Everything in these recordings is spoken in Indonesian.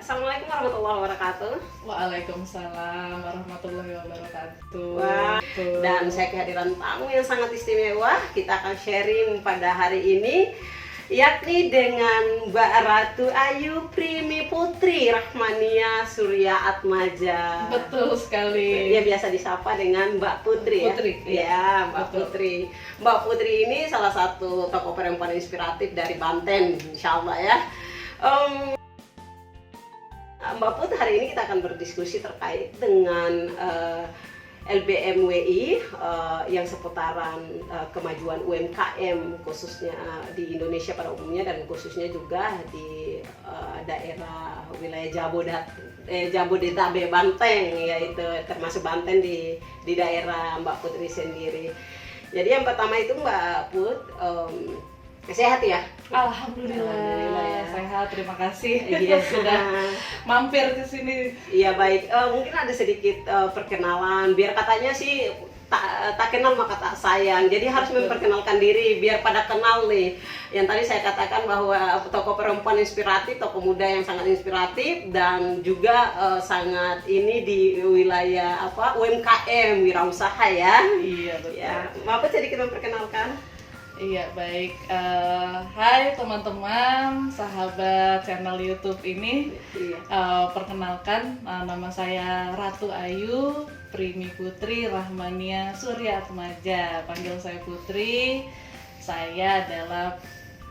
Assalamualaikum warahmatullahi wabarakatuh. Waalaikumsalam warahmatullahi wabarakatuh. Wah, dan saya kehadiran tamu yang sangat istimewa. Kita akan sharing pada hari ini, yakni dengan Mbak Ratu Ayu Primi Putri Rahmania Surya Atmaja. Betul sekali. Ya, biasa disapa dengan Mbak Putri ya. Putri, Ya, Mbak betul. Putri. Mbak Putri ini salah satu tokoh perempuan inspiratif dari Banten, insya Allah ya. Mbak Put, hari ini kita akan berdiskusi terkait dengan LBMWI yang seputaran kemajuan UMKM khususnya di Indonesia pada umumnya dan khususnya juga di daerah wilayah Jabodetabek Banten, yaitu termasuk Banten di daerah Mbak Putri sendiri. Jadi yang pertama itu Mbak Put, sehat ya? Alhamdulillah ya. sehat, terima kasih. Iya. Sudah mampir ke sini. Iya baik, mungkin ada sedikit perkenalan, biar katanya sih tak kenal maka tak sayang, jadi harus memperkenalkan diri biar pada kenal nih. Yang tadi saya katakan bahwa tokoh perempuan inspiratif, tokoh muda yang sangat inspiratif dan juga sangat ini di wilayah UMKM, wirausaha ya. Iya betul. Ya, Bapak sedikit memperkenalkan. Iya baik. Hai teman-teman, sahabat channel YouTube ini. Iya. Perkenalkan, nama saya Ratu Ayu Primi Putri Rahmania Surya Atmaja. Panggil saya Putri. Saya adalah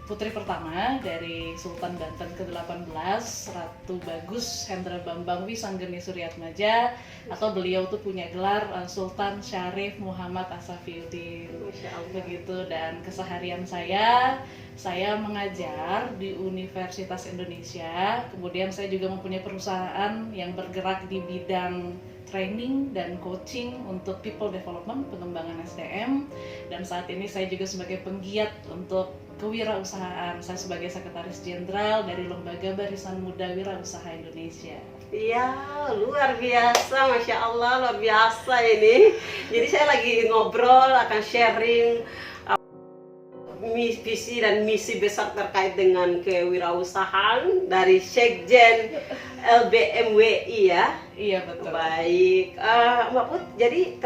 putri pertama dari Sultan Banten ke-18, Ratu Bagus Hendra Bambang Wisanggeni Surya Atmaja, atau beliau tuh punya gelar Sultan Syarif Muhammad As-Safiyuddin. Masya Allah. Begitu. Dan keseharian saya mengajar di Universitas Indonesia. Kemudian saya juga mempunyai perusahaan yang bergerak di bidang training dan coaching untuk people development, pengembangan SDM. Dan saat ini saya juga sebagai penggiat untuk kewirausahaan. Saya sebagai sekretaris jenderal dari Lembaga Barisan Muda Wirausaha Indonesia. Iya, luar biasa, Masya Allah, luar biasa ini. Jadi saya lagi ngobrol, akan sharing visi dan misi besar terkait dengan kewirausahaan dari Sekjen LBMWI ya. Iya betul. Baik, Mbak Put, jadi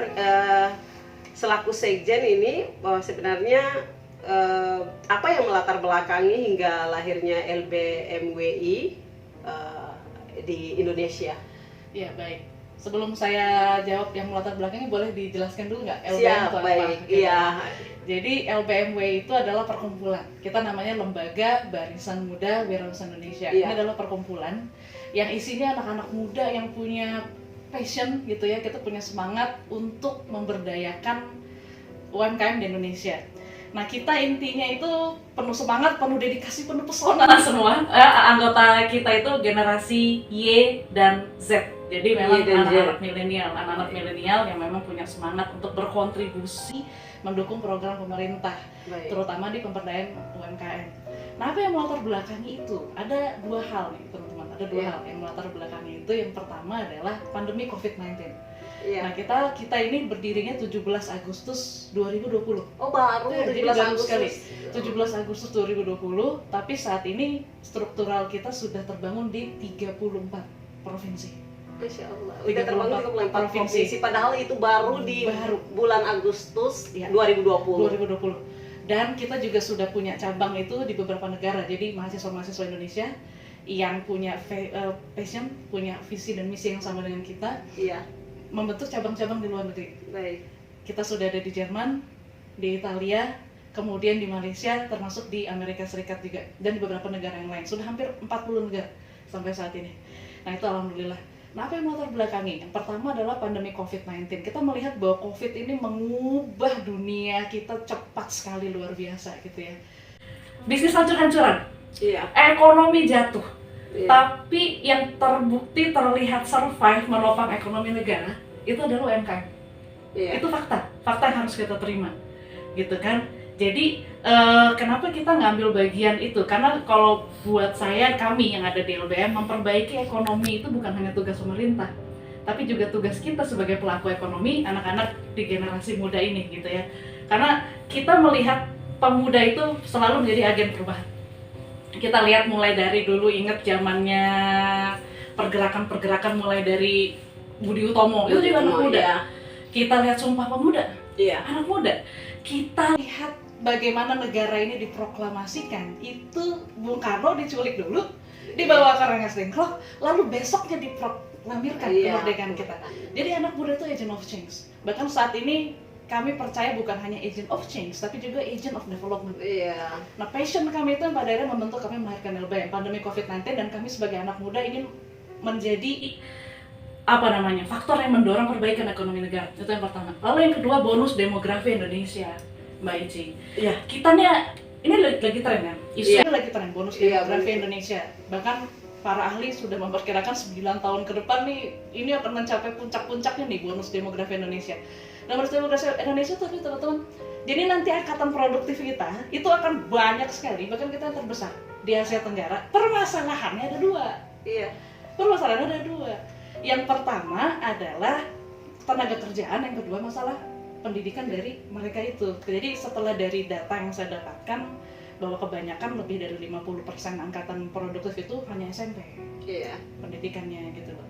selaku Sekjen ini sebenarnya apa yang melatar belakangi hingga lahirnya LBMWI di Indonesia? Iya baik. Sebelum saya jawab yang melatar belakangnya, boleh dijelaskan dulu nggak LBM Siap, itu apa? baik. Gitu. Iya. Jadi LBMWI itu adalah perkumpulan. Kita namanya Lembaga Barisan Muda Wirausaha Indonesia. Iya. Ini adalah perkumpulan yang isinya anak-anak muda yang punya passion gitu ya. Kita punya semangat untuk memberdayakan UMKM di Indonesia. Nah, kita intinya itu penuh semangat, penuh dedikasi, penuh pesona semua. Anggota kita itu generasi Y dan Z. Jadi memang Y dan Z. anak-anak milenial yang memang punya semangat untuk berkontribusi mendukung program pemerintah, Baik. terutama di pemberdayaan UMKM. Nah, apa yang melatar belakangi itu? Ada dua hal nih, teman-teman. Ada dua Iya. hal yang melatar belakangi itu. Yang pertama adalah pandemi COVID-19. Iya. Nah, kita ini berdirinya 17 Agustus 2020. Oh, baru Ya, jadi 17 baru Agustus. sekali. 17 Agustus 2020, tapi saat ini struktural kita sudah terbangun di 34 provinsi. Masya Allah. 34 Udah terbangun 34 provinsi. Padahal itu baru di Baru. bulan Agustus Iya. 2020. 2020. Dan kita juga sudah punya cabang itu di beberapa negara. Jadi mahasiswa-mahasiswa Indonesia yang punya passion, punya visi dan misi yang sama dengan kita, Iya. membentuk cabang-cabang di luar negeri. Baik. Kita sudah ada di Jerman, di Italia, kemudian di Malaysia, termasuk di Amerika Serikat juga, dan di beberapa negara yang lain. Sudah hampir 40 negara sampai saat ini. Nah, itu alhamdulillah. Nah, apa yang melatar belakangi? Yang pertama adalah pandemi COVID-19. Kita melihat bahwa COVID ini mengubah dunia kita cepat sekali, luar biasa gitu ya. Bisnis hancur-hancuran, Iya. ekonomi jatuh. Iya. Tapi yang terbukti terlihat survive menopang ekonomi negara itu adalah UMKM. Iya. Itu fakta yang harus kita terima, gitu kan. Jadi kenapa kita ngambil bagian itu? Karena kalau buat kami yang ada di LBM, memperbaiki ekonomi itu bukan hanya tugas pemerintah, tapi juga tugas kita sebagai pelaku ekonomi, anak-anak di generasi muda ini gitu ya. Karena kita melihat pemuda itu selalu menjadi agen perubahan. Kita lihat mulai dari dulu, ingat zamannya pergerakan-pergerakan mulai dari Budi Utomo itu juga anak muda. Iya. Kita lihat Sumpah Pemuda, Iya. anak muda. Kita lihat bagaimana negara ini diproklamasikan. Itu Bung Karno diculik dulu, dibawa ke Rengas Dengklok, lalu besoknya diproklamirkan kemerdekaan kita. Jadi anak muda itu agent of change. Bahkan saat ini kami percaya bukan hanya agent of change, tapi juga agent of development. Iya. Nah, passion kami itu yang pada akhirnya membentuk kami melahirkan LBM, pandemi COVID-19, dan kami sebagai anak muda ingin menjadi faktor yang mendorong perbaikan ekonomi negara. Itu yang pertama. Lalu yang kedua, bonus demografi Indonesia, Mbak Ici. Iya. Kita nih, ini lagi tren kan? Isunya lagi tren, bonus Iya, demografi betul. Indonesia. Bahkan para ahli sudah memperkirakan 9 tahun ke depan nih, ini akan mencapai puncak-puncaknya nih bonus demografi Indonesia. Nah, bonus demografi Indonesia tapi teman-teman, jadi nanti angkatan produktif kita itu akan banyak sekali, bahkan kita yang terbesar di Asia Tenggara. Permasalahannya ada dua. Iya. Permasalahannya ada dua. Yang pertama adalah tenaga kerjaan, yang kedua masalah pendidikan dari mereka itu. Jadi setelah dari data yang saya dapatkan bahwa kebanyakan lebih dari 50% angkatan produktif itu hanya SMP. Iya. Pendidikannya gitu loh.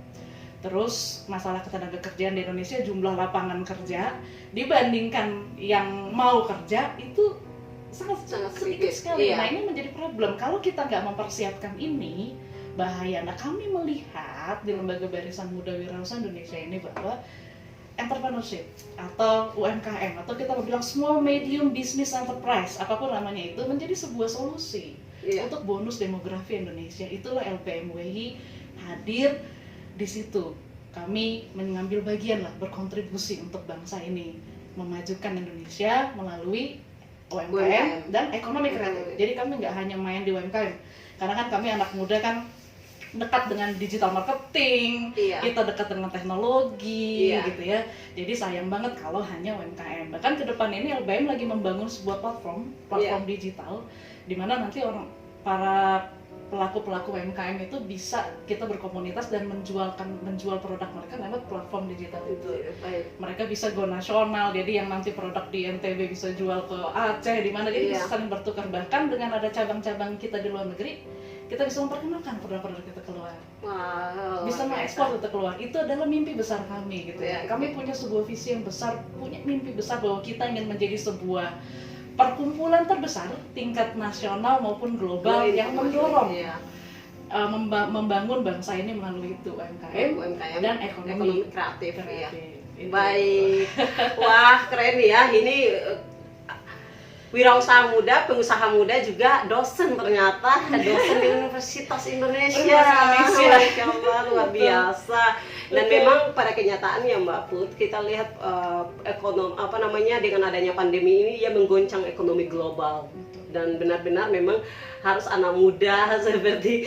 Terus masalah ketenaga kerjaan di Indonesia, jumlah lapangan kerja dibandingkan yang mau kerja itu sangat sedikit sedikit. sekali. Iya. Nah, ini menjadi problem. Kalau kita nggak mempersiapkan ini, bahaya. Nah, kami melihat di Lembaga Barisan Muda Wirausaha Indonesia ini bahwa entrepreneurship atau UMKM atau kita bilang small medium business enterprise, apapun namanya itu, menjadi sebuah solusi untuk bonus demografi Indonesia. Itulah LPMWI hadir di situ. Kami mengambil bagian lah, berkontribusi untuk bangsa ini memajukan Indonesia melalui UMKM dan ekonomi kreatif. Jadi kami nggak hanya main di UMKM, karena kan kami anak muda kan dekat dengan digital marketing, kita dekat dengan teknologi, gitu ya. Jadi sayang banget kalau hanya UMKM. Bahkan ke depan ini LBM lagi membangun sebuah platform digital, di mana nanti para pelaku UMKM itu bisa kita berkomunitas dan menjual produk mereka lewat platform digital itu. Mereka bisa go nasional, jadi yang nanti produk di NTB bisa jual ke Aceh, di mana, jadi bisa saling bertukar. Bahkan dengan ada cabang-cabang kita di luar negeri, kita bisa memperkenalkan produk-produk kita keluar. Wow, bisa mengekspor itu keluar. Itu adalah mimpi besar kami gitu ya. Kami punya sebuah visi yang besar, punya mimpi besar bahwa kita ingin menjadi sebuah perkumpulan terbesar tingkat nasional maupun global yang mendorong membangun bangsa ini melalui itu UMKM dan ekonomi kreatif. Ya. Baik. Wah, keren ya. Ini wirausaha muda, pengusaha muda juga dosen ternyata, dosen di Universitas Indonesia. Masya Allah, luar biasa. Dan memang pada kenyataannya Mbak Put, kita lihat dengan adanya pandemi ini ya menggoncang ekonomi global. Dan benar-benar memang harus anak muda seperti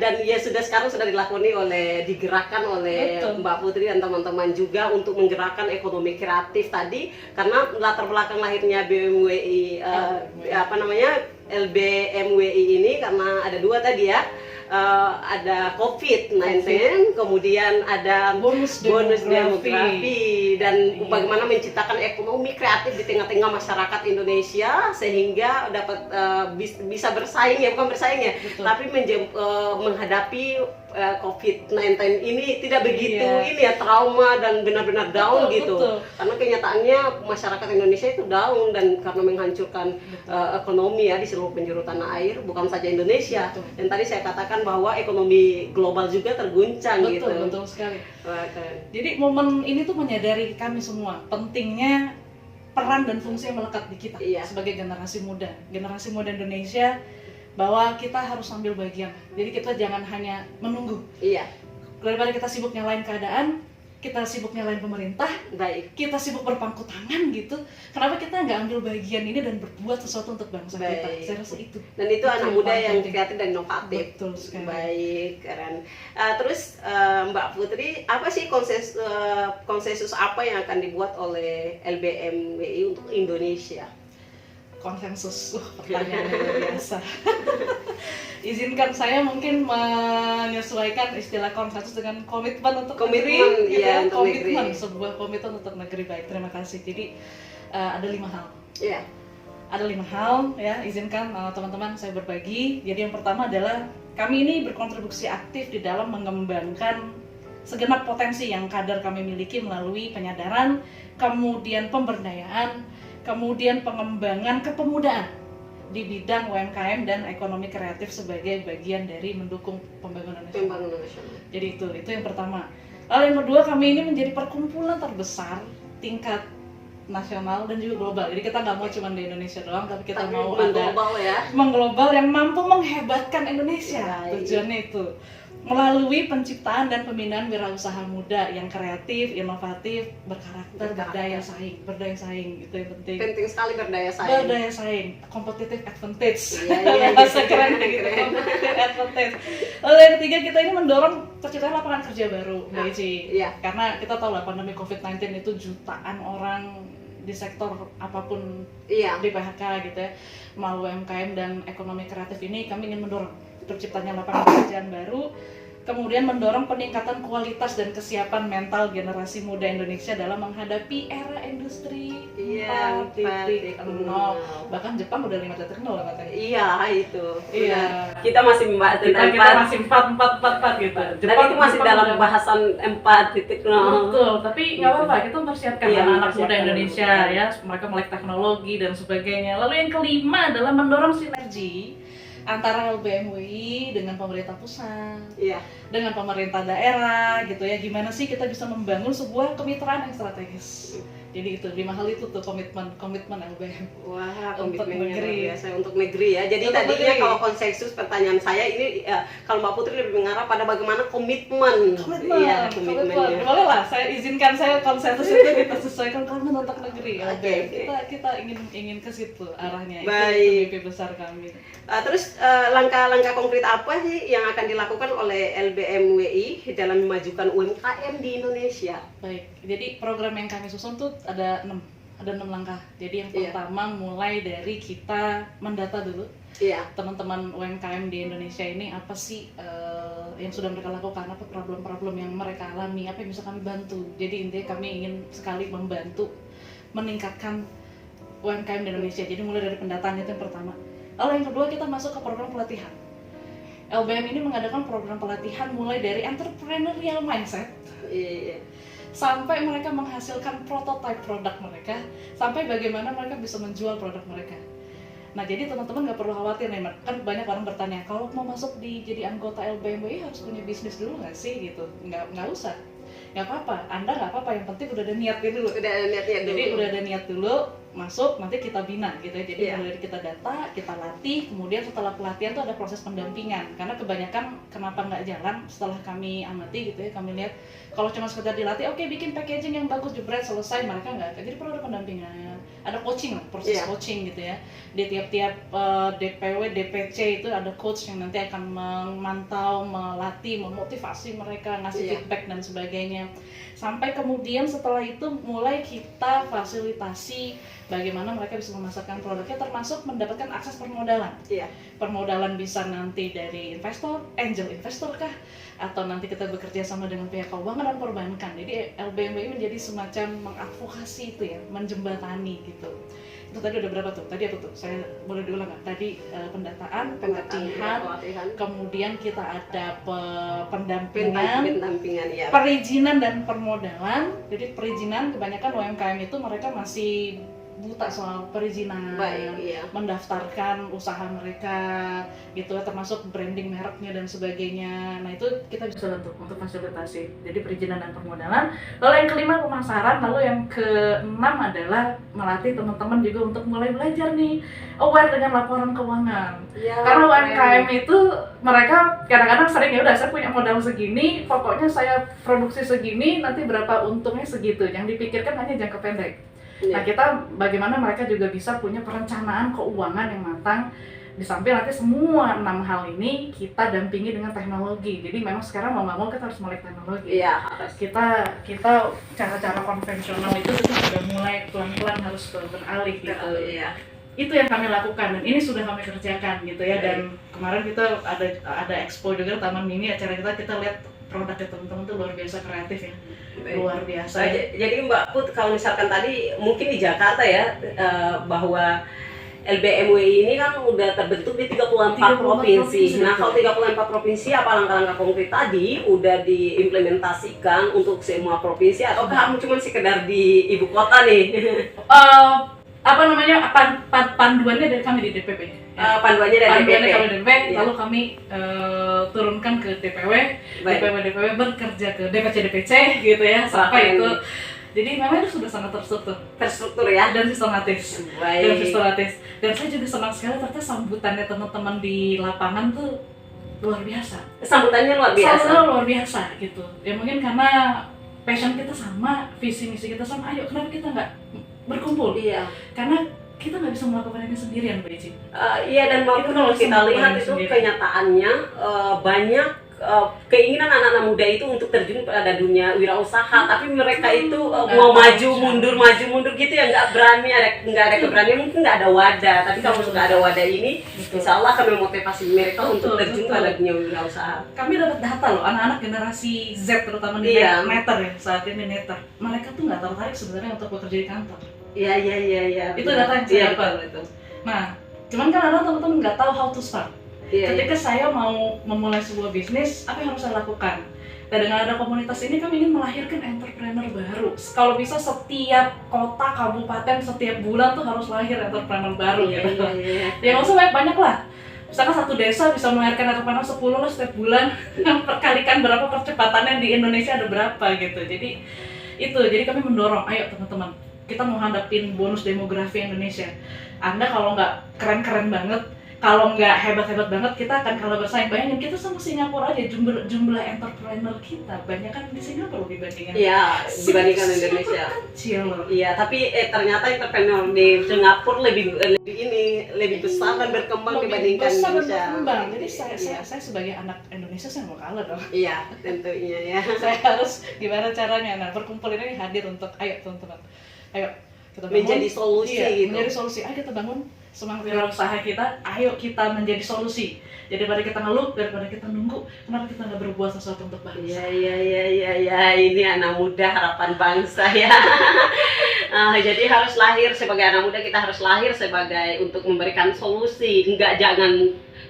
dan ya sekarang sudah digerakkan oleh Mbak Putri dan teman-teman juga untuk menggerakkan ekonomi kreatif tadi, karena latar belakang lahirnya BMWI LBMWI ini karena ada dua tadi ya. Ada COVID-19, kemudian ada bonus demografi, dan bagaimana menciptakan ekonomi kreatif di tengah-tengah masyarakat Indonesia sehingga dapat bisa bersaing ya, bukan bersaing ya, tapi menghadapi COVID-19 ini tidak begitu ini ya, trauma dan benar-benar down karena kenyataannya masyarakat Indonesia itu down dan karena menghancurkan ekonomi ya di seluruh penjuru tanah air, bukan saja Indonesia. Dan tadi saya katakan bahwa ekonomi global juga terguncang gitu. Betul sekali. Jadi momen ini tuh menyadari kami semua pentingnya peran dan fungsi yang melekat di kita sebagai generasi muda Indonesia, bahwa kita harus ambil bagian. Jadi kita jangan hanya menunggu. Daripada kita sibuk nyalain keadaan, kita sibuk nyalain pemerintah, kita sibuk berpangku tangan gitu. Kenapa kita nggak ambil bagian ini dan berbuat sesuatu untuk bangsa kita? Saya rasa itu. Dan itu anak muda yang kreatif dan inovatif. Betul sekali. Baik, keren. Terus Mbak Putri, apa sih konsensus apa yang akan dibuat oleh LBMWI untuk Indonesia? Konsensus, pertanyaan yang luar biasa. Izinkan saya mungkin menyesuaikan istilah konsensus dengan komitmen untuk negeri, sebuah komitmen untuk negeri. Baik, terima kasih. Jadi ada 5 hal. Ada 5 hal ya, izinkan teman-teman saya berbagi. Jadi yang pertama adalah kami ini berkontribusi aktif di dalam mengembangkan segenap potensi yang kader kami miliki melalui penyadaran, kemudian pemberdayaan, kemudian pengembangan kepemudaan di bidang UMKM dan ekonomi kreatif sebagai bagian dari mendukung pembangunan nasional. Jadi itu yang pertama. Lalu yang kedua, kami ini menjadi perkumpulan terbesar tingkat nasional dan juga global. Jadi kita nggak mau cuma di Indonesia doang, tapi kita mau ada mengglobal yang mampu menghebatkan Indonesia. Tujuannya itu melalui penciptaan dan pembinaan wirausaha muda yang kreatif, inovatif, berkarakter, berdaya saing, itu yang penting. Penting sekali berdaya saing. Berdaya saing, competitive advantage. Iya, Bahasa keren gitu, competitive advantage. Lalu yang ketiga, kita ini mendorong terciptanya lapangan kerja baru, Mbak Ici. Iya. Karena kita tahu lah pandemi COVID-19 itu jutaan orang di sektor apapun di PHK gitu ya. Melalui UMKM dan ekonomi kreatif ini kami ingin mendorong terciptanya lapangan pekerjaan baru, kemudian mendorong peningkatan kualitas dan kesiapan mental generasi muda Indonesia dalam menghadapi era industri 4.0. Bahkan Jepang udah 5.0 katanya. Iya, itu. Iya. Kita masih membahas tentang kita masih 4 gitu. Dan itu masih dalam bahasan 4.0. Betul, tapi nggak apa-apa, kita mempersiapkan anak-anak muda Indonesia ya, mereka melek teknologi dan sebagainya. Lalu yang kelima adalah mendorong sinergi antara LBMWI dengan pemerintah pusat, dengan pemerintah daerah gitu ya. Gimana sih kita bisa membangun sebuah kemitraan yang strategis. Jadi itu 5 hal itu tuh komitmen LBM. Wah, untuk komitmennya negeri biasa untuk negeri ya. Jadi untuk tadinya negeri. kalau konsensus pertanyaan saya ini kalau Mbak Putri lebih mengarah pada bagaimana komitmen. Iya, komitmennya. Boleh lah, saya izinkan saya konsensus itu kita sesuaikan komitmen untuk negeri. Kita ingin ke situ arahnya. Baik. Itu mimpi besar kami. Terus langkah-langkah konkret apa sih yang akan dilakukan oleh LBMWI dalam memajukan UMKM di Indonesia? Baik, jadi program yang kami susun tuh ada 6 langkah. Jadi yang pertama mulai dari kita mendata dulu teman-teman UMKM di Indonesia ini apa sih yang sudah mereka lakukan, apa problem-problem yang mereka alami, apa yang bisa kami bantu. Jadi intinya kami ingin sekali membantu meningkatkan UMKM di Indonesia. Jadi mulai dari pendataan itu yang pertama. Lalu yang kedua, kita masuk ke program pelatihan. LBM ini mengadakan program pelatihan mulai dari entrepreneurial mindset sampai mereka menghasilkan prototype produk mereka, sampai bagaimana mereka bisa menjual produk mereka. Nah, jadi teman-teman nggak perlu khawatir nih, kan banyak orang bertanya, kalau mau masuk jadi anggota LBMWI harus punya bisnis dulu nggak sih gitu? Nggak usah, nggak apa-apa. Anda nggak apa-apa, yang penting udah ada niatnya dulu. Jadi udah ada niat dulu, masuk, nanti kita bina gitu ya. Jadi mulai dari kita data, kita latih, kemudian setelah pelatihan tuh ada proses pendampingan. Karena kebanyakan kenapa nggak jalan setelah kami amati gitu ya, kami lihat kalau cuma sekedar dilatih, oke, bikin packaging yang bagus, jebret, selesai, mereka nggak. Jadi perlu ada pendampingan, ada coaching, proses coaching gitu ya. Di tiap-tiap DPW, DPC itu ada coach yang nanti akan memantau, melatih, memotivasi mereka, ngasih feedback dan sebagainya. Sampai kemudian setelah itu mulai kita fasilitasi bagaimana mereka bisa memasarkan produknya, termasuk mendapatkan akses permodalan. Permodalan bisa nanti dari investor, angel investor kah, atau nanti kita bekerja sama dengan pihak keuangan dan perbankan. Jadi LBMWI menjadi semacam mengadvokasi itu ya, menjembatani gitu. Itu tadi udah berapa tuh? Tadi apa tuh? Saya boleh diulang nggak? Tadi pendataan, pelatihan, kemudian kita ada pendampingan, perizinan dan permodalan. Jadi perizinan kebanyakan UMKM itu mereka masih buta soal perizinan, mendaftarkan usaha mereka gitu, termasuk branding mereknya dan sebagainya. Nah itu kita bisa untuk fasilitasi. Jadi perizinan dan permodalan. Lalu yang kelima pemasaran. Lalu yang keenam adalah melatih teman-teman juga untuk mulai belajar nih aware dengan laporan keuangan. Karena UMKM itu mereka kadang-kadang sering ya udah saya punya modal segini, pokoknya saya produksi segini, nanti berapa untungnya segitu. Yang dipikirkan hanya jangka pendek. Nah kita bagaimana mereka juga bisa punya perencanaan keuangan yang matang. Di samping nanti semua 6 hal ini kita dampingi dengan teknologi. Jadi memang sekarang mau nggak mau kita harus melek teknologi. Kita cara-cara konvensional itu sudah mulai pelan-pelan harus beralih gitu. Itu yang kami lakukan dan ini sudah kami kerjakan gitu ya. Dan kemarin kita ada expo juga Taman Mini, acara kita lihat produknya teman-teman tuh luar biasa kreatif ya. Luar biasa. Jadi Mbak Put, kalau misalkan tadi mungkin di Jakarta ya, bahwa LBMWI ini kan udah terbentuk di 34 provinsi. Nah, kalau 34 provinsi apa langkah-langkah konkret tadi udah diimplementasikan untuk semua provinsi atau kamu cuma sekedar di ibu kota nih? Apa namanya panduannya dari kami di DPP. Panduannya dari Panduannya DPP. kami DPP, Ya. lalu kami turunkan ke DPW, Baik. DPW bekerja ke DPC DPC gitu ya, sampai itu. Jadi memang itu sudah sangat Terstruktur ya. dan sistematis. Baik. Dan saya juga senang sekali ternyata sambutannya teman-teman di lapangan tuh luar biasa. Sambutannya luar biasa. Sambutannya luar biasa gitu. Ya mungkin karena passion kita sama, visi misi kita sama. Ayo kenapa kita nggak berkumpul? Iya. Karena kita nggak bisa melakukan ini sendirian, Mbak Ici. Iya, dan maupun kalau kita lihat itu kenyataannya banyak keinginan anak-anak muda itu untuk terjun pada dunia wirausaha, tapi mereka itu mau maju mundur gitu ya, nggak berani, nggak ada keberanian, mungkin nggak ada wadah. Tapi kalau sudah ada wadah ini, insya Allah akan memotivasi mereka untuk terjun pada dunia wirausaha. Kami dapat data loh, anak-anak generasi Z terutama di Netter ya, saat ini Netter, mereka tuh nggak tertarik sebenarnya untuk bekerja di kantor. Iya. Itu data yang saya dapat itu. Nah, cuman kan ada teman-teman nggak tahu how to start. Ketika saya mau memulai sebuah bisnis, apa yang harus saya lakukan? Dan dengan ada komunitas ini kami ingin melahirkan entrepreneur baru. Kalau bisa setiap kota, kabupaten, setiap bulan tuh harus lahir entrepreneur baru gitu. Ya nggak usah banyak lah. Misalkan satu desa bisa melahirkan entrepreneur 10 lah setiap bulan. Perkalikan berapa percepatannya di Indonesia ada berapa gitu. Jadi kami mendorong, ayo teman-teman, kita mau hadapin bonus demografi Indonesia. Anda kalau nggak keren-keren banget, kalau nggak hebat-hebat banget, kita akan kalah bersaing. Bayangin kita sama Singapura aja, jumlah entrepreneur kita banyak kan di Singapura dibandingkan. Iya, dibandingkan Indonesia. Kecil loh. Iya, tapi ternyata entrepreneur di Singapura lebih besar dan berkembang dibandingkan Indonesia. Jadi saya sebagai anak Indonesia saya mau kalah dong. Iya, tentunya ya. Saya harus gimana caranya? Nah, perkumpulan ini hadir untuk ayo teman-teman. Ayo kita bangun, menjadi solusi gitu. Menjadi solusi. Ayo kita bangun semangat wirausaha kita, ayo kita menjadi solusi. Daripada kita ngeluh, daripada kita nunggu, kenapa kita nggak berbuat sesuatu untuk bangsa? Iya, ini anak muda harapan bangsa ya. Jadi harus lahir sebagai anak muda, kita harus lahir sebagai untuk memberikan solusi.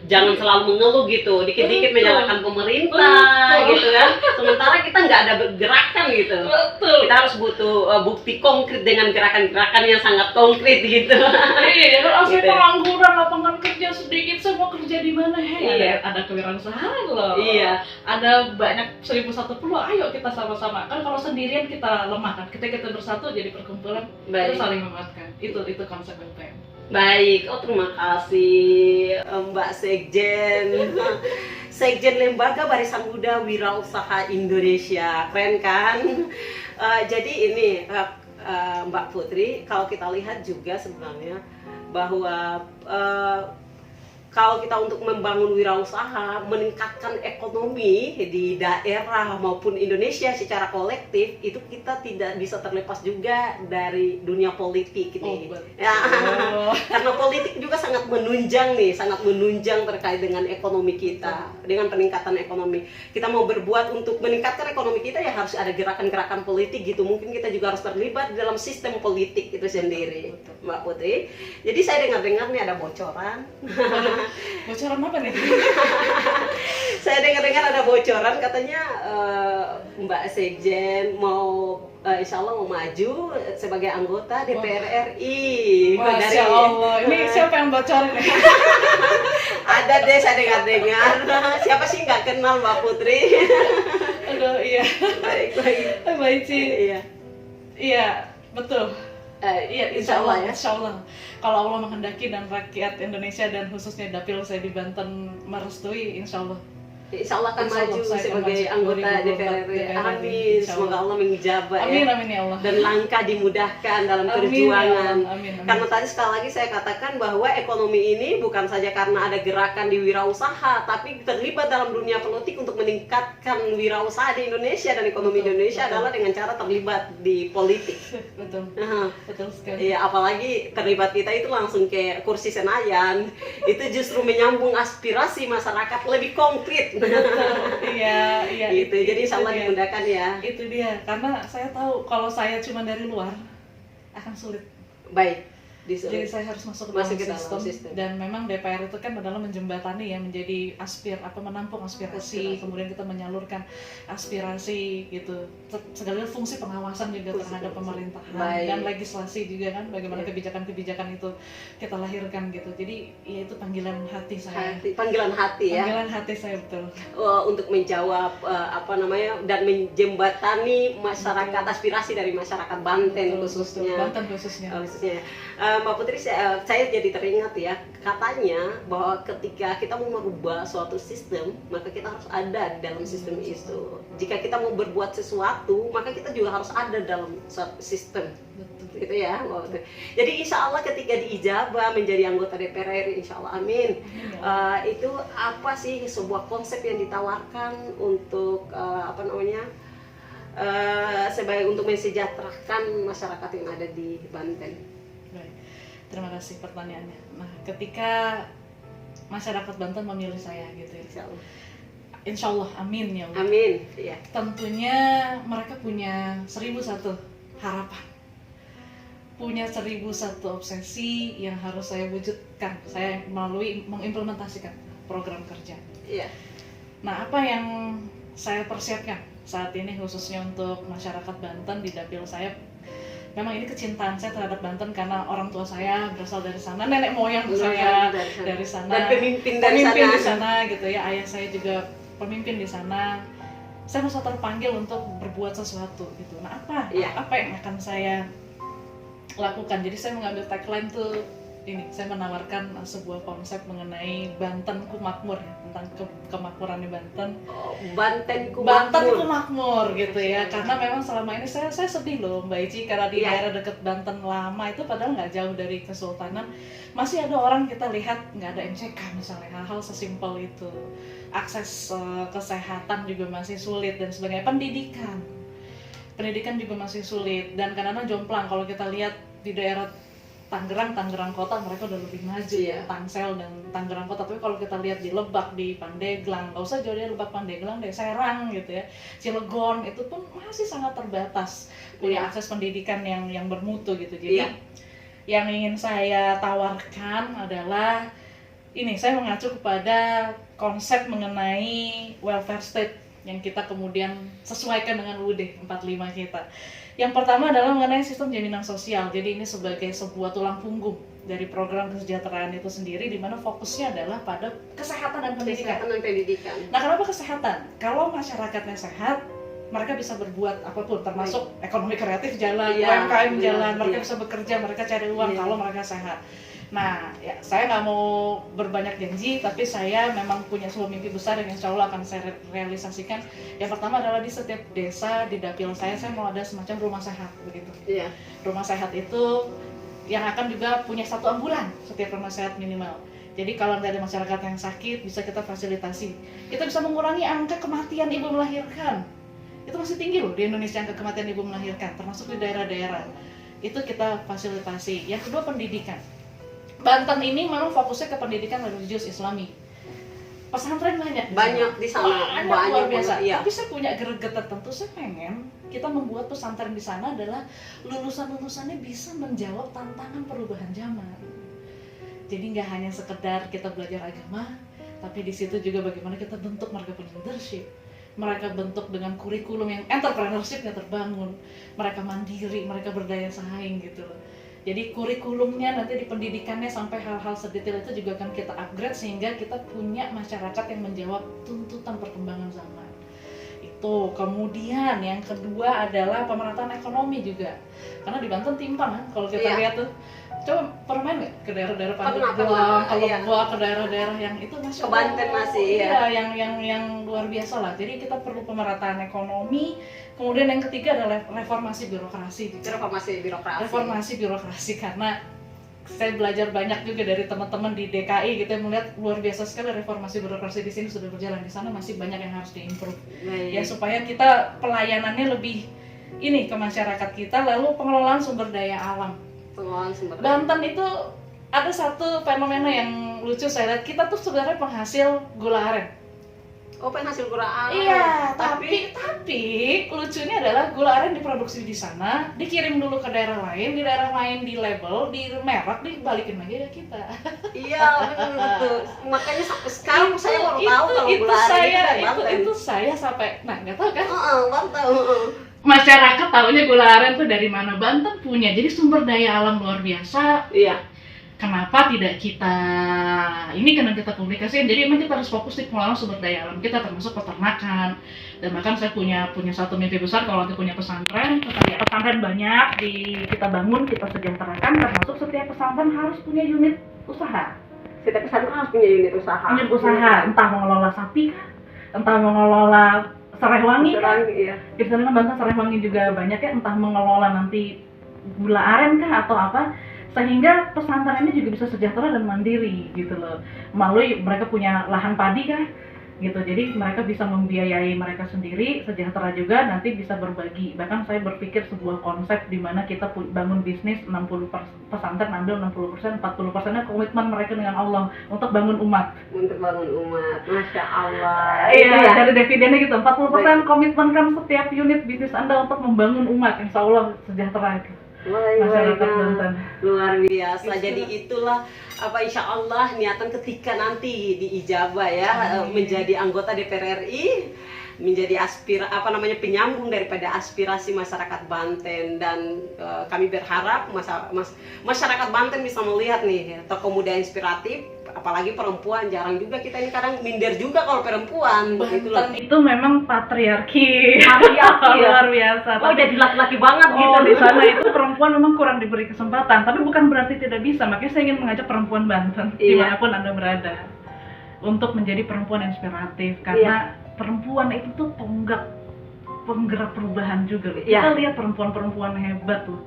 Jangan selalu mengeluh gitu, dikit-dikit menyalahkan pemerintah gitu kan. Sementara kita nggak ada gerakan gitu. Kita harus butuh bukti konkret dengan gerakan-gerakan yang sangat konkret gitu. Iya, langsung pengangguran, lapangan kerja sedikit, saya mau kerja di mana? Ada kewirausahaan loh. Iya. Ada banyak 1001 peluang, ayo kita sama-sama. Kan kalau sendirian kita lemah kan, kita bersatu jadi perkumpulan, kita saling menguatkan. Itu konsep LPM. Baik, terima kasih Mbak Sekjen. Sekjen Lembaga Barisan Muda Wirausaha Indonesia, keren kan? Jadi ini Mbak Putri, kalau kita lihat juga sebenarnya bahwa kalau kita untuk membangun wirausaha, meningkatkan ekonomi di daerah maupun Indonesia secara kolektif, itu kita tidak bisa terlepas juga dari dunia politik ini. Karena politik juga sangat menunjang terkait dengan ekonomi kita, dengan peningkatan ekonomi. Kita mau berbuat untuk meningkatkan ekonomi kita ya harus ada gerakan-gerakan politik gitu. Mungkin kita juga harus terlibat dalam sistem politik itu sendiri, Mbak Putri. Jadi saya dengar-dengar nih ada bocoran. Bocoran apa nih? Saya dengar-dengar ada bocoran katanya Mbak Sekjen mau insya Allah mau maju sebagai anggota DPR RI. Masya Allah, ini siapa yang bocorin? Ada deh, saya dengar-dengar. Siapa sih nggak kenal Mbak Putri? Aduh, iya. Baik sih. Iya, betul. Iya, insya Allah. Kalau Allah menghendaki dan rakyat Indonesia dan khususnya dapil saya di Banten merestui, insya Allah akan maju sebagai anggota DPR RI. Amin. Semoga Allah mengijabah ya. Amin ya Allah. Dan langkah dimudahkan dalam perjuangan. Amin. Karena tadi sekali lagi saya katakan bahwa ekonomi ini bukan saja karena ada gerakan di wirausaha, tapi terlibat dalam dunia politik untuk meningkatkan wirausaha di Indonesia dan ekonomi Indonesia adalah dengan cara terlibat di politik. Betul sekali. Iya, apalagi terlibat kita itu langsung ke kursi Senayan, itu justru menyambung aspirasi masyarakat lebih konkret. Iya. Gitu. Jadi insya Allah dimudahkan ya. Itu dia. Karena saya tahu kalau saya cuma dari luar akan sulit. Baik. Disuruh. Jadi saya harus masuk Masuk ke ke dalam dalam sistem. sistem. Dan memang DPR itu kan adalah menjembatani ya, menjadi menampung aspirasi, kemudian kita menyalurkan aspirasi gitu. Segala fungsi pengawasan juga terhadap pemerintahan. Baik. Dan legislasi juga kan, bagaimana Iya. kebijakan-kebijakan itu kita lahirkan gitu. Jadi ya itu panggilan hati saya. Panggilan hati ya. Panggilan hati saya, betul. Untuk menjawab dan menjembatani masyarakat, Betul. aspirasi dari masyarakat Banten Betul, khususnya. betul. Banten khususnya. Khususnya. Mbak Putri, saya jadi teringat ya, katanya bahwa ketika kita mau merubah suatu sistem, maka kita harus ada di dalam sistem itu. Jika kita mau berbuat sesuatu, maka kita juga harus ada dalam suatu sistem. Betul. Gitu ya, Mbak Putri. Jadi insya Allah ketika diijabah menjadi anggota DPR RI, insya Allah amin. Itu apa sih sebuah konsep yang ditawarkan untuk sebagai untuk mensejahterakan masyarakat yang ada di Banten? Baik, terima kasih pertanyaannya. Nah, ketika masyarakat Banten memilih saya gitu ya, insya Allah amin ya Allah. Amin. Ya. Tentunya mereka punya 1001 harapan, punya 1001 obsesi yang harus saya wujudkan, saya melalui mengimplementasikan program kerja. Iya. Nah, apa yang saya persiapkan saat ini khususnya untuk masyarakat Banten di dapil saya? Memang ini kecintaan saya terhadap Banten karena orang tua saya berasal dari sana, nenek moyang saya dari sana, dan pemimpin di sana gitu ya. Ayah saya juga pemimpin di sana. Saya merasa terpanggil untuk berbuat sesuatu gitu. Nah, apa yang akan saya lakukan? Jadi saya mengambil tagline tuh ini, saya menawarkan sebuah konsep mengenai Bantenku Makmur ya, tentang kemakmuran di Banten. Bantenku Makmur gitu ya. Karena memang selama ini saya sedih loh Mbak Ici, karena di daerah dekat Banten lama itu padahal nggak jauh dari Kesultanan, masih ada orang kita lihat nggak ada MCK misalnya, hal-hal sesimpel itu. Akses kesehatan juga masih sulit dan sebagainya. Pendidikan juga masih sulit, dan kadang-kadang jomplang kalau kita lihat di daerah Tangerang kota mereka udah lebih maju ya, Tangsel dan Tangerang kota. Tapi kalau kita lihat di Lebak, di Pandeglang, nggak usah jauh dari Lebak, Pandeglang deh, Serang gitu ya, Cilegon, itu pun masih sangat terbatas punya akses pendidikan yang bermutu gitu. Jadi yang ingin saya tawarkan adalah ini, saya mengacu kepada konsep mengenai welfare state yang kita kemudian sesuaikan dengan UUD 45 kita. Yang pertama adalah mengenai sistem jaminan sosial. Jadi ini sebagai sebuah tulang punggung dari program kesejahteraan itu sendiri, di mana fokusnya adalah pada kesehatan dan pendidikan. Nah, kenapa kesehatan? Kalau masyarakatnya sehat, mereka bisa berbuat apapun, termasuk ekonomi kreatif jalan, UMKM jalan, mereka bisa bekerja, mereka cari uang kalau mereka sehat. Nah, ya, saya nggak mau berbanyak janji, tapi saya memang punya sebuah mimpi besar yang insya Allah akan saya realisasikan. Yang pertama adalah di setiap desa, di dapil saya mau ada semacam rumah sehat begitu. Rumah sehat itu yang akan juga punya 1 ambulan setiap rumah sehat minimal. Jadi kalau ada masyarakat yang sakit, bisa kita fasilitasi. Kita bisa mengurangi angka kematian ibu melahirkan. Itu masih tinggi loh di Indonesia, angka kematian ibu melahirkan, termasuk di daerah-daerah. Itu kita fasilitasi. Yang kedua, pendidikan. Banten ini memang fokusnya ke pendidikan religius Islami. Pesantren banyak di sana, banyak luar biasa. Tapi saya punya greget tertentu, saya pengen kita membuat pesantren di sana adalah lulusan-lulusannya bisa menjawab tantangan perubahan zaman. Jadi nggak hanya sekedar kita belajar agama, tapi di situ juga bagaimana kita bentuk mereka punya leadership. Mereka bentuk dengan kurikulum yang entrepreneurship-nya terbangun. Mereka mandiri, mereka berdaya saing gitu loh. Jadi kurikulumnya nanti di pendidikannya sampai hal-hal sedetail itu juga akan kita upgrade sehingga kita punya masyarakat yang menjawab tuntutan perkembangan zaman. Itu. Kemudian yang kedua adalah pemerataan ekonomi juga. Karena di Banten timpang kan kalau kita lihat tuh. Coba pernah main nggak ke daerah-daerah Pandeglang, ke Lebak, ke daerah-daerah yang itu masih ke Banten masih yang luar biasa lah. Jadi kita perlu pemerataan ekonomi. Kemudian yang ketiga adalah reformasi birokrasi. Reformasi birokrasi karena saya belajar banyak juga dari teman-teman di DKI gitu, melihat luar biasa sekali reformasi birokrasi di sini sudah berjalan, di sana masih banyak yang harus diimprove. Ya supaya kita pelayanannya lebih ini ke masyarakat kita. Lalu pengelolaan sumber daya alam. Banten itu ada satu fenomena yang lucu saya lihat, kita tuh sebenarnya penghasil gula aren. Oh, penghasil gula aren. Iya, tapi lucunya adalah gula aren diproduksi di sana, dikirim dulu ke daerah lain, di daerah lain di label, di merek, dibalikin lagi ke kita. Iya, betul. Makanya sampai sekarang saya baru tahu kalau gula aren saya, itu dari Banten. itu saya sampai, nah nggak tahu kan? Baru tahu. Masyarakat taunya gula aren tuh dari mana? Banten punya, jadi sumber daya alam luar biasa. Iya. Kenapa tidak kita ini karena kita publikasiin, jadi memang kita harus fokus di pengelolaan sumber daya alam kita, termasuk peternakan. Dan bahkan saya punya satu mimpi besar kalau nanti punya pesantren banyak kita bangun, kita sejahterakan, termasuk setiap pesantren harus punya unit usaha. Setiap pesantren harus punya unit usaha. Unit usaha, entah mengelola sapi kah, entah mengelola serai wangi kan? Iya. Di sana kan Banten serai wangi juga banyak ya, entah mengelola nanti gula aren kah atau apa, sehingga pesantren ini juga bisa sejahtera dan mandiri gitu loh, melalui mereka punya lahan padi kan gitu, jadi mereka bisa membiayai mereka sendiri, sejahtera juga, nanti bisa berbagi. Bahkan saya berpikir sebuah konsep di mana kita bangun bisnis 60% pesantren ambil 60%, 40%-nya komitmen mereka dengan Allah untuk bangun umat. Untuk bangun umat, Masya Allah. Iya, dari dividennya gitu, 40% komitmenkan setiap unit bisnis Anda untuk membangun umat, insya Allah sejahtera. Masyarakat Banten luar biasa. Jadi itulah insya Allah niatan ketika nanti diijabah ya, menjadi anggota DPR RI, menjadi penyambung daripada aspirasi masyarakat Banten. Dan kami berharap masyarakat Banten bisa melihat nih tokoh muda inspiratif, apalagi perempuan. Jarang juga kita ini kadang minder juga kalau perempuan. Banten itu memang patriarki luar biasa. Oh, jadi laki-laki banget gitu. Di sana itu perempuan memang kurang diberi kesempatan, tapi bukan berarti tidak bisa. Makanya saya ingin mengajak perempuan Banten dimanapun Anda berada untuk menjadi perempuan inspiratif, karena perempuan itu tuh penggerak perubahan juga. Kita lihat perempuan-perempuan hebat tuh.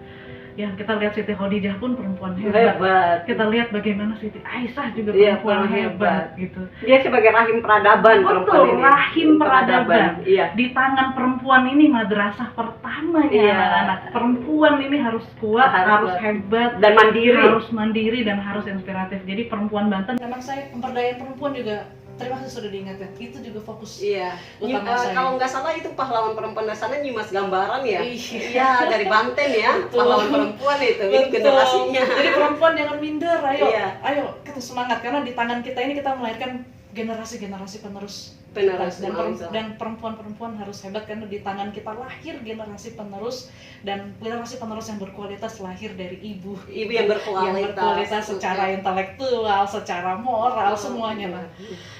Ya, kita lihat Siti Khadijah pun perempuan hebat. Kita lihat bagaimana Siti Aisyah juga perempuan hebat gitu. Dia sebagai rahim peradaban. Betul, rahim peradaban. Iya. Di tangan perempuan ini madrasah pertamanya anak-anak. Perempuan ini harus kuat, harus hebat dan mandiri, dan harus inspiratif. Jadi perempuan Banten, memang saya pemberdayaan perempuan juga. Terima kasih sudah diingatkan. Itu juga fokus utama saya. Kalau nggak salah itu pahlawan perempuan dari sana Nyimas Gambaran ya. Iya, dari Banten ya. Betul. Pahlawan perempuan itu. Ini generasinya. Jadi perempuan jangan minder, ayo kita semangat, karena di tangan kita ini kita melahirkan generasi-generasi penerus. Dan perempuan-perempuan harus hebat, karena di tangan kita lahir generasi penerus, dan generasi penerus yang berkualitas lahir dari ibu yang berkualitas secara intelektual, secara moral, semuanya lah.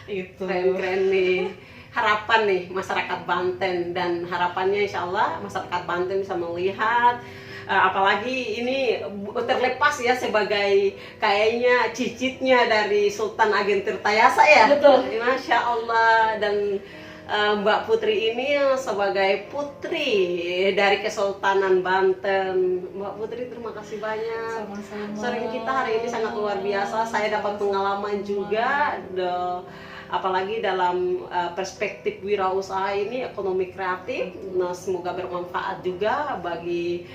Itu keren nih. Harapan nih masyarakat Banten, dan harapannya insya Allah masyarakat Banten bisa melihat, apalagi ini terlepas ya sebagai kayaknya cicitnya dari Sultan Agen Tirtayasa ya. Betul. Masya Allah. Dan Mbak Putri ini sebagai putri dari Kesultanan Banten. Mbak Putri, terima kasih banyak. Sama-sama. Sharing kita hari ini sangat luar biasa. Saya dapat pengalaman juga, apalagi dalam perspektif wirausaha ini, ekonomi kreatif. Nah, semoga bermanfaat juga bagi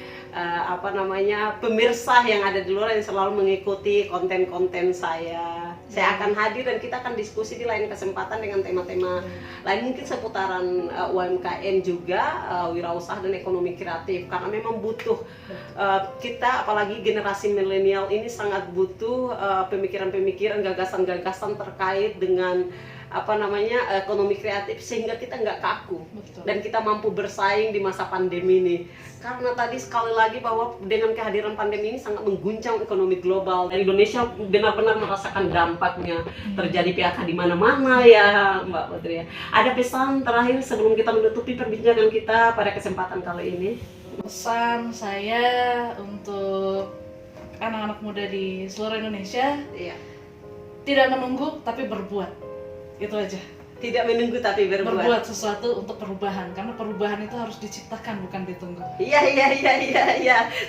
pemirsa yang ada di luar yang selalu mengikuti konten-konten saya. Saya akan hadir dan kita akan diskusi di lain kesempatan dengan tema-tema lain, mungkin seputaran UMKM juga, wirausaha dan ekonomi kreatif, karena memang butuh kita, apalagi generasi milenial ini sangat butuh pemikiran-pemikiran, gagasan-gagasan terkait dengan ekonomi kreatif, sehingga kita nggak kaku. Betul. Dan kita mampu bersaing di masa pandemi ini. Karena tadi sekali lagi bahwa dengan kehadiran pandemi ini sangat mengguncang ekonomi global. Dan Indonesia benar-benar merasakan dampaknya. Terjadi PHK di mana-mana ya, Mbak Putri. Ada pesan terakhir sebelum kita menutupi perbincangan kita pada kesempatan kali ini? Pesan saya untuk anak-anak muda di seluruh Indonesia, tidak menunggu tapi berbuat. Itu aja. Tidak menunggu tapi berbuat sesuatu untuk perubahan, karena perubahan itu harus diciptakan, bukan ditunggu. Iya.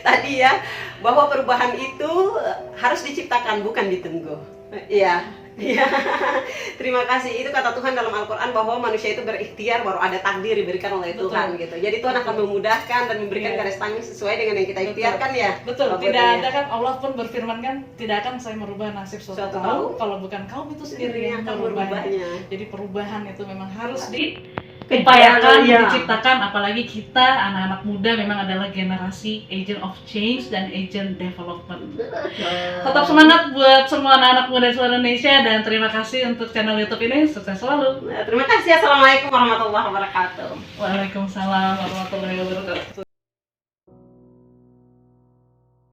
Tadi ya, bahwa perubahan itu harus diciptakan, bukan ditunggu. Iya, Ya, terima kasih. Itu kata Tuhan dalam Al-Quran bahwa manusia itu berikhtiar, baru ada takdir diberikan oleh Betul. Tuhan gitu. Jadi Tuhan akan memudahkan dan memberikan Iya. garis tanggung sesuai dengan yang kita ikhtiarkan ya. Betul, Mbak tidak Putri, ada ya. kan, Allah pun berfirman kan, tidak akan saya merubah nasib suatu Suatu kaum kaum. kalau bukan kaum itu sendiri yang akan merubahnya. merubahnya. Jadi perubahan itu memang harus Kejar, diupayakan, ya. diciptakan, apalagi kita anak-anak muda memang adalah generasi agent of change dan agent development. Tetap semangat buat semua anak-anak muda di seluruh Indonesia, dan terima kasih untuk channel YouTube ini, sukses selalu. Terima kasih. Assalamualaikum warahmatullahi wabarakatuh. Waalaikumsalam warahmatullahi wabarakatuh.